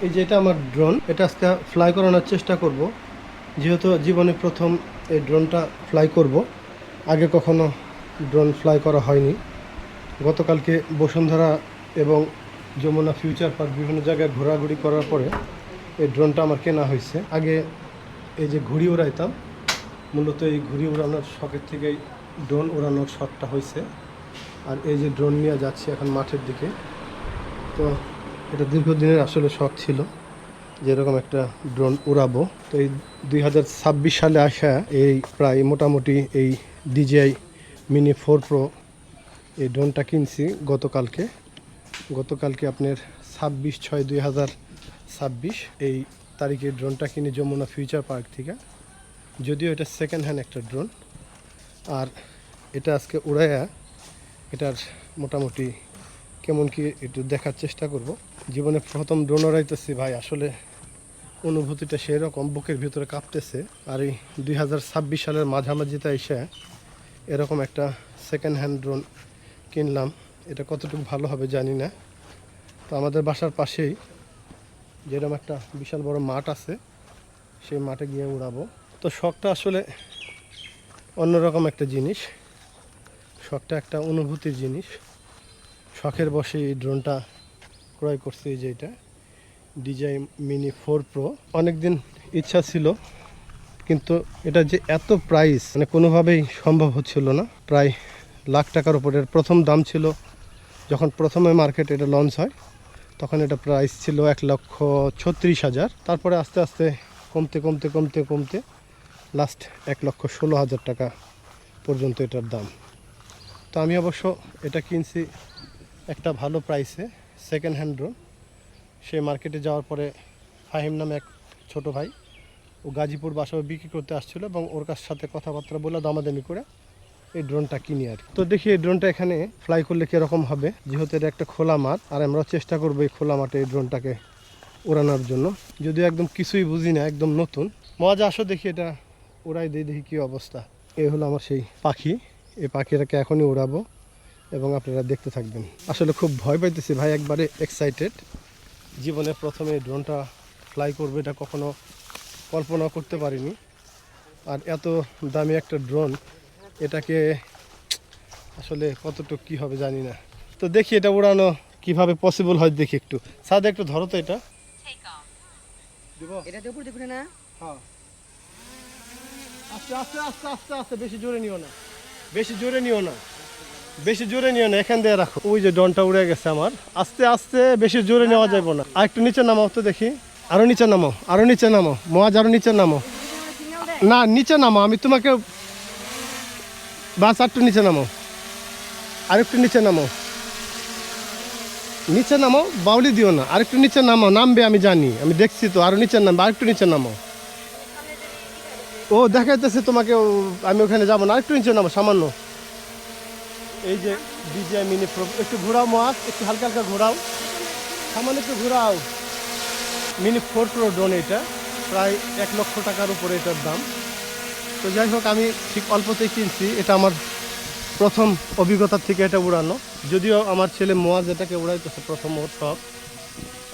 এই যে এটা আমার ড্রোন, এটা আজকে ফ্লাই করানোর চেষ্টা করব। যেহেতু জীবনে প্রথম এই ড্রোনটা ফ্লাই করব, আগে কখনো ড্রোন ফ্লাই করা হয়নি। গতকালকে বসুন্ধরা এবং যমুনা ফিউচার পার্ক বিভিন্ন জায়গায় ঘোরাঘুরি করার পরে এই ড্রোনটা আমার কেনা হয়েছে। আগে এই যে ঘুড়ি উড়াইতাম, মূলত এই ঘুড়ি উড়ানোর শখের থেকেই ড্রোন উড়ানোর শখটা হয়েছে। আর এই যে ড্রোন নিয়ে যাচ্ছি এখন মাঠের দিকে। তো এটা দীর্ঘদিনের আসলে শখ ছিল যে এরকম একটা ড্রোন উড়াবো। তো এই 2026 সালে আসা এই প্রায় মোটামুটি এই DJI Mini 4 Pro এই ড্রোনটা কিনছি গতকালকে আপনার 26/6/2026 এই তারিখে ড্রোনটা কিনি যমুনা ফিউচার পার্ক থেকে। যদিও এটা সেকেন্ড হ্যান্ড একটা ড্রোন, আর এটা আজকে উড়াইয়া এটার মোটামুটি কেমন কি একটু দেখার চেষ্টা করব। জীবনে প্রথম ড্রোন উড়াইতেছি ভাই, আসলে অনুভূতিটা সেই রকম, বুকের ভিতরে কাঁপতেছে। আর এই 2026 সালের মাঝামাঝিতে এসে এরকম একটা সেকেন্ড হ্যান্ড ড্রোন কিনলাম। এটা কতটুকু ভালো হবে জানি না। তো আমাদের বাসার পাশেই যেরকম একটা বিশাল বড় মাঠ আছে, সেই মাঠে গিয়ে উড়াবো। তো শখটা আসলে অন্যরকম একটা জিনিস, শখটা একটা অনুভূতির জিনিস। শখের বসে এই ড্রোনটা ক্রয় করছি, এই যে এটা DJI Mini 4 Pro। অনেকদিন ইচ্ছা ছিল, কিন্তু এটা যে এত প্রাইস মানে কোনোভাবেই সম্ভব হচ্ছিল না। প্রায় লাখ টাকার উপরে প্রথম দাম ছিল। যখন প্রথমে মার্কেটে এটা লঞ্চ হয় তখন এটা প্রাইস ছিল 1,36,000। তারপরে আস্তে আস্তে কমতে লাস্ট 1,16,000 টাকা পর্যন্ত এটার দাম। তো আমি অবশ্য এটা কিনছি একটা ভালো প্রাইসে, সেকেন্ড হ্যান্ড ড্রোন। সে মার্কেটে যাওয়ার পরে ফাহিম নামে এক ছোট ভাই, ও গাজীপুর বাসায় বিক্রি করতে আসছিল এবং ওর কাছ সাথে কথাবার্তা বলে দামাদামি করে এই ড্রোনটা কিনি আর কি। তো দেখি এই ড্রোনটা এখানে ফ্লাই করলে কীরকম হবে, যেহেতু এটা একটা খোলা মাঠ, আর আমরা চেষ্টা করবো এই খোলা মাঠে এই ড্রোনটাকে উড়ানোর জন্য। যদিও একদম কিছুই বুঝি না, একদম নতুন। মজা, আসো দেখি এটা উড়াই দিই, দেখি কী অবস্থা। এই হলো আমার সেই পাখি, এই পাখিটাকে এখনই উড়াবো এবং আপনারা দেখতে থাকবেন। আসলে খুব ভয় পাইতেছি ভাই, একবারে এক্সাইটেড। জীবনে প্রথমে এই ড্রোনটা ফ্লাই করবে এটা কখনো কল্পনা করতে পারিনি। আর এত দামি একটা ড্রোন, এটাকে আসলে কতটুকু কী হবে জানি না। তো দেখি এটা উড়ানো কিভাবে পসিবল হয়, দেখি একটু। সাদা একটু ধরো তো এটা। হ্যাঁ, আস্তে আস্তে আস্তে আস্তে আস্তে, বেশি জোরে নিও না, বেশি জোরে নিও না, এখান দিয়ে রাখো। ওই যে ড্রোনটা উড়ে গেছে আমার। আস্তে আস্তে, বেশি জোরে নেওয়া যাবে না। আর একটু নিচে নামাও তো দেখি, আরো নিচে নামো মহাজ, আরো নিচে নামো। না, নিচে নামো, আমি তোমাকে বাস আরেকটু নিচে নামো, আরেকটু নিচে নামো, বাউলি দিও না, আরেকটু নিচে নামবে, আমি জানি, আমি দেখছি তো। আরো নিচে নামবে, আরেকটু নিচে নামো। ও দেখাইতেছে তোমাকে, আমি ওখানে যাবো না, আরেকটু নিচে নামো সামান্য। এই যে DJI Mini Pro, একটু ঘোরাও মহাজ, একটু হালকা হালকা ঘোরাও, সামান্য একটু ঘোরাও। Mini 4 Pro ড্রোন, এটা প্রায় 1 লক্ষ টাকার উপরে এটার দাম। তো যাই হোক, আমি ঠিক অল্পতেই কিনছি। এটা আমার প্রথম অভিজ্ঞতা থেকে এটা উড়ানো। যদিও আমার ছেলে মোয়াজ এটাকে উড়াইতেছে প্রথম, ওর শখ।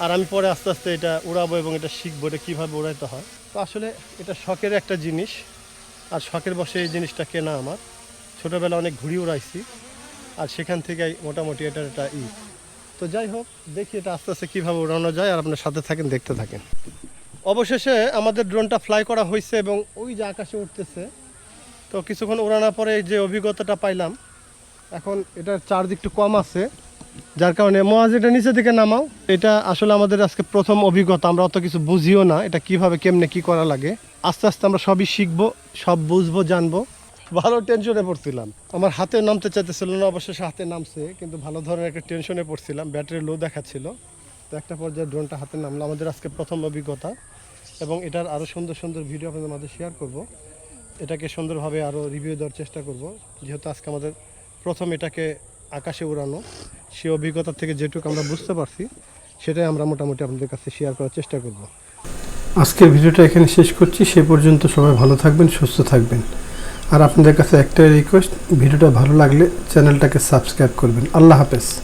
আর আমি পরে আস্তে আস্তে এটা উড়াবো এবং এটা শিখবো এটা কীভাবে উড়াইতে হয়। তো আসলে এটা শখের একটা জিনিস, আর শখের বসে এই জিনিসটা কেনা আমার। ছোটোবেলা অনেক ঘুড়ি উড়াইছি, আর সেখান থেকেই মোটামুটি এটার একটা তো যাই হোক, দেখি এটা আস্তে আস্তে কীভাবে উড়ানো যায়, আর আপনার সাথে থাকেন, দেখতে থাকেন। অবশেষে আমাদের ড্রোনটা ফ্লাই করা হয়েছে এবং ওই যে আকাশে উঠতেছে। তো কিছুক্ষণ উড়ানোর পরে যে অভিজ্ঞতাটা পাইলাম, এখন এটার চার্জ একটু কম আছে, যার কারণে মহাজ এটা নিচে দিকে নামাও। এটা আসলে আমাদের আজকে প্রথম অভিজ্ঞতা, আমরা অত কিছু বুঝিও না এটা কিভাবে কেমনে কি করা লাগে। আস্তে আস্তে আমরা সবই শিখবো, সব বুঝবো, জানবো। ভালো টেনশনে পড়ছিলাম, আমার হাতে নামতে চাইতেছিল না, অবশেষে হাতে নামছে, কিন্তু ভালো ধরনের একটা টেনশনে পড়ছিলাম, ব্যাটারি লো দেখাচ্ছিল। তো একটা পর্যায়ে ড্রোনটা হাতে নামলো। আমাদের আজকে প্রথম অভিজ্ঞতা, এবং এটার আরও সুন্দর সুন্দর ভিডিও আপনাদের মাঝে শেয়ার করব। এটাকে সুন্দরভাবে আরও রিভিউ দেওয়ার চেষ্টা করব, যেহেতু আজকে আমাদের প্রথম এটাকে আকাশে উড়ানো। সেই অভিজ্ঞতা থেকে যেটুকু আমরা বুঝতে পারছি, সেটাই আমরা মোটামুটি আপনাদের কাছে শেয়ার করার চেষ্টা করব। আজকের ভিডিওটা এখানে শেষ করছি। সে পর্যন্ত সবাই ভালো থাকবেন, সুস্থ থাকবেন। আর আপনাদের কাছে একটাই রিকোয়েস্ট, ভিডিওটা ভালো লাগলে চ্যানেলটাকে সাবস্ক্রাইব করবেন। আল্লাহ হাফেজ।